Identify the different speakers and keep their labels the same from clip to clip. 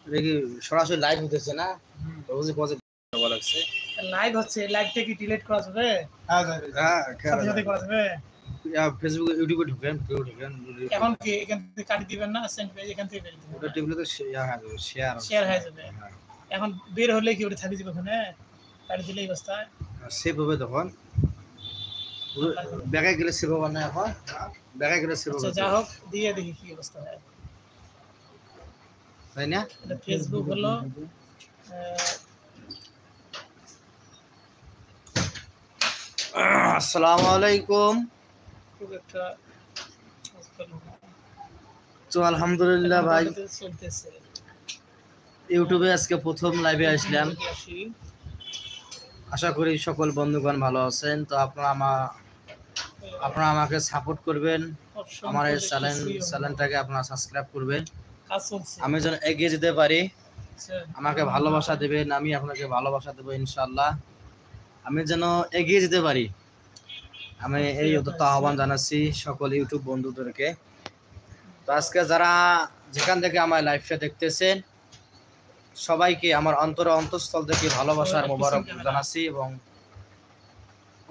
Speaker 1: এটা কি সরাসরি লাইভ হতেছে না? বুঝি পজিটিভ ভালো লাগছে।
Speaker 2: লাইভ হচ্ছে, লাইভটা কি ডিলিট করা যাবে?
Speaker 1: হ্যাঁ যাবে। হ্যাঁ
Speaker 2: সাথে সাথে করা যাবে।
Speaker 1: ফেসবুক ইউটিউবে ঢুকেন,
Speaker 2: এখন কি এখান থেকে কাটি দিবেন না সেন্ড পেজ এখান থেকে বের দিবেন?
Speaker 1: ওটা টিপলে তো
Speaker 2: শেয়ার হয়ে যাবে। এখন বের হলে কি ওটা থাকি যাবে ওখানে? কাটি দিলে এই অবস্থায়
Speaker 1: সেভ হবে তখন। ব্যাগে গেলে সেভ হবে না এখন? ব্যাগে গেলে সেভ হবে।
Speaker 2: আচ্ছা যা হোক দিয়ে দেখি কি অবস্থা হয়।
Speaker 1: তাই না?
Speaker 2: এটা ফেসবুক হলো
Speaker 1: আসসালামু আলাইকুম।
Speaker 2: খুব একটা
Speaker 1: তো আলহামদুলিল্লাহ ভাই ইউটিউবে আজকে প্রথম লাইভে আসলাম। আশা করি সকল বন্ধুগণ ভালো আছেন। তো আপনারা আমাকে সাপোর্ট করবেন, আমার এই চ্যানেলটাকে আপনারা সাবস্ক্রাইব করবেন, আমি যেন এগিয়ে যেতে পারি। আমাকে ভালোবাসা দেবেন, আমি আপনাকে ভালোবাসা দেবো ইনশাআল্লাহ। আমি যেন এগিয়ে যেতে পারি, আমি এই আহ্বান জানাচ্ছি সকল ইউটিউব বন্ধুদেরকে। তো আজকে যারা যেখান থেকে আমার লাইভটা দেখতেছেন সবাইকে আমার অন্তঃস্থল থেকে ভালোবাসার মোবারক জানাচ্ছি এবং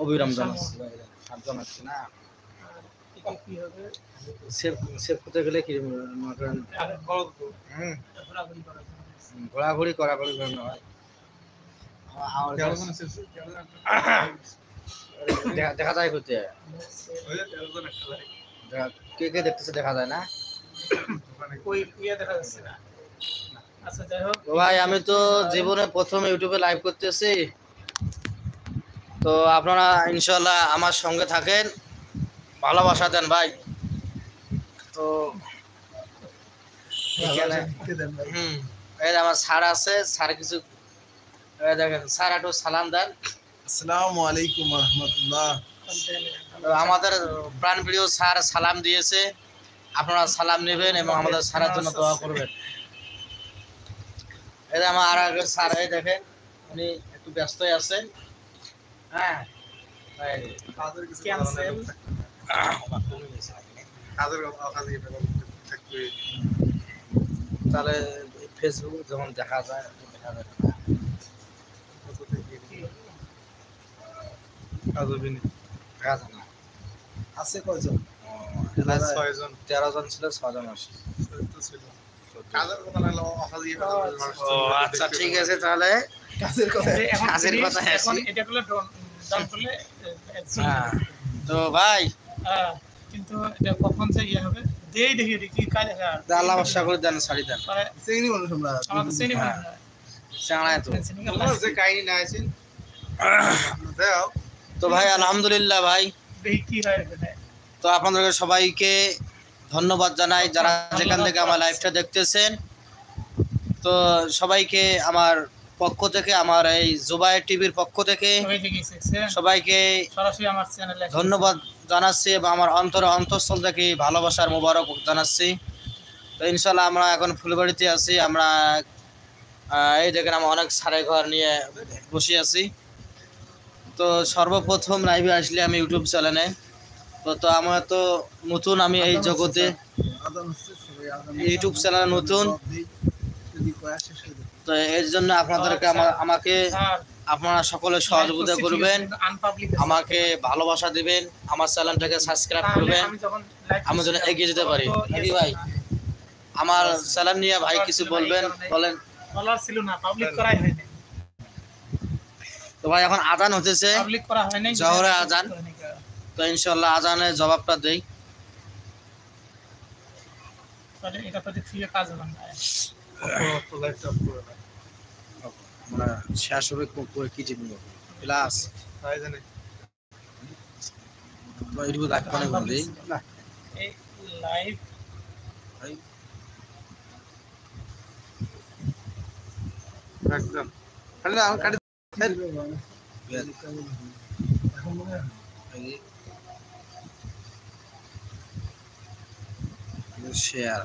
Speaker 1: অবিরাম জানাচ্ছি না। সেভ করতে গেলে কি ঘোরাঘুরি হয়, দেখা যায় করতে কে কে দেখতেছে দেখা যায় না। ভাই আমি তো জীবনে প্রথম ইউটিউবে লাইভ করতেছি, তো আপনারা ইনশাআল্লাহ আমার সঙ্গে থাকেন, ভালোবাসা দেন ভাই। তো আমার স্যার আছে, স্যার কিছু দেখেন, স্যার একটু সালাম দেন।
Speaker 3: আসসালামু আলাইকুম ওয়া রাহমাতুল্লাহ।
Speaker 1: আমাদের প্রাণপ্রিয় স্যার সালাম দিয়েছে, আপনারা সালাম নেবেন এবং আমাদের স্যারের জন্য দোয়া করবেন। এই যে আমার আর স্যার, এই দেখেন উনি একটু ব্যস্তই আছেন। হ্যাঁ তাহলে ফেসবুক যেমন দেখা যায়
Speaker 3: আছে কয়জন?
Speaker 1: 13 জন ছিল, 6 জন আসে। আচ্ছা ঠিক আছে, তাহলে কাজের কথা তো ভাই
Speaker 2: কিন্তু এটা কখন যে ইয়ে হবে দেই দেখি কি কাজ আছে।
Speaker 1: আল্লাহ ভরসা করে দেন, ছাড়ি দেন।
Speaker 3: চিনি মানুষ আমরা,
Speaker 2: আমাদের চিনি মানুষ
Speaker 1: চাঙায় তো
Speaker 3: যে কাহিনী না আছেন দাও।
Speaker 1: তো ভাই আলহামদুলিল্লাহ ভাই,
Speaker 2: দেখি কি হয় এখানে।
Speaker 1: তো আপনাদের সবাইকে ধন্যবাদ জানাই যারা যেখান থেকে আমার লাইভটা দেখতেছেন। তো সবাইকে আমার পক্ষ থেকে, আমার এই জুবায়ের টিভির পক্ষ থেকে সবাইকে ধন্যবাদ জানাচ্ছি এবং আমার অন্তঃস্থল থেকে ভালোবাসার মোবারক জানাচ্ছি। তো ইনশাল্লাহ আমরা এখন ফুলবাড়িতে আছি, আমরা এই দেখেন আমরা অনেক সাড়ে ঘর নিয়ে বসে আছি। তো সর্বপ্রথম লাইভে আসলে আমি ইউটিউব চ্যানেলে, তো আমার তো নতুন, আমি এই জগতে ইউটিউব চ্যানেল নতুন, তো এর জন্য আপনাদেরকে আমাকে আপনারা সকলে সহযোগিতা করবেন, আমাকে ভালোবাসা দিবেন, আমার চ্যানেলটাকে সাবস্ক্রাইব করবেন, আমি যেন এগিয়ে যেতে পারি। নাকি ভাই আমার চ্যানেল নিয়ে ভাই কিছু বলবেন? বলেন।
Speaker 2: বলার ছিল না, পাবলিক করাই হয়নি।
Speaker 1: তো ভাই এখন আজান হতেছে,
Speaker 2: পাবলিক করা হয়নি,
Speaker 1: জোহরে আজান। তো ইনশাআল্লাহ আজানের জবাবটা দেই।
Speaker 2: তাহলে এটা তো ঠিক কাজ হবে না,
Speaker 1: মানে শেষ হবে করে কি জিনিস প্লাস
Speaker 3: তাই জানি
Speaker 1: তো এইটুকু লাইভ করে বল দেই না,
Speaker 2: এই লাইভ
Speaker 3: একদম খালি আমি কাটি
Speaker 1: শেয়ার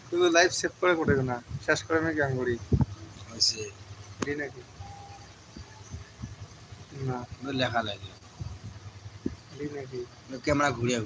Speaker 3: তুই লাইভ সেভ করে কোটে না শেষ করে আমি গান করি
Speaker 1: হইছে
Speaker 3: এডি নাকি না
Speaker 1: লেখা লাগে
Speaker 3: এডি নাকি
Speaker 1: ক্যামেরা ঘুরিয়ে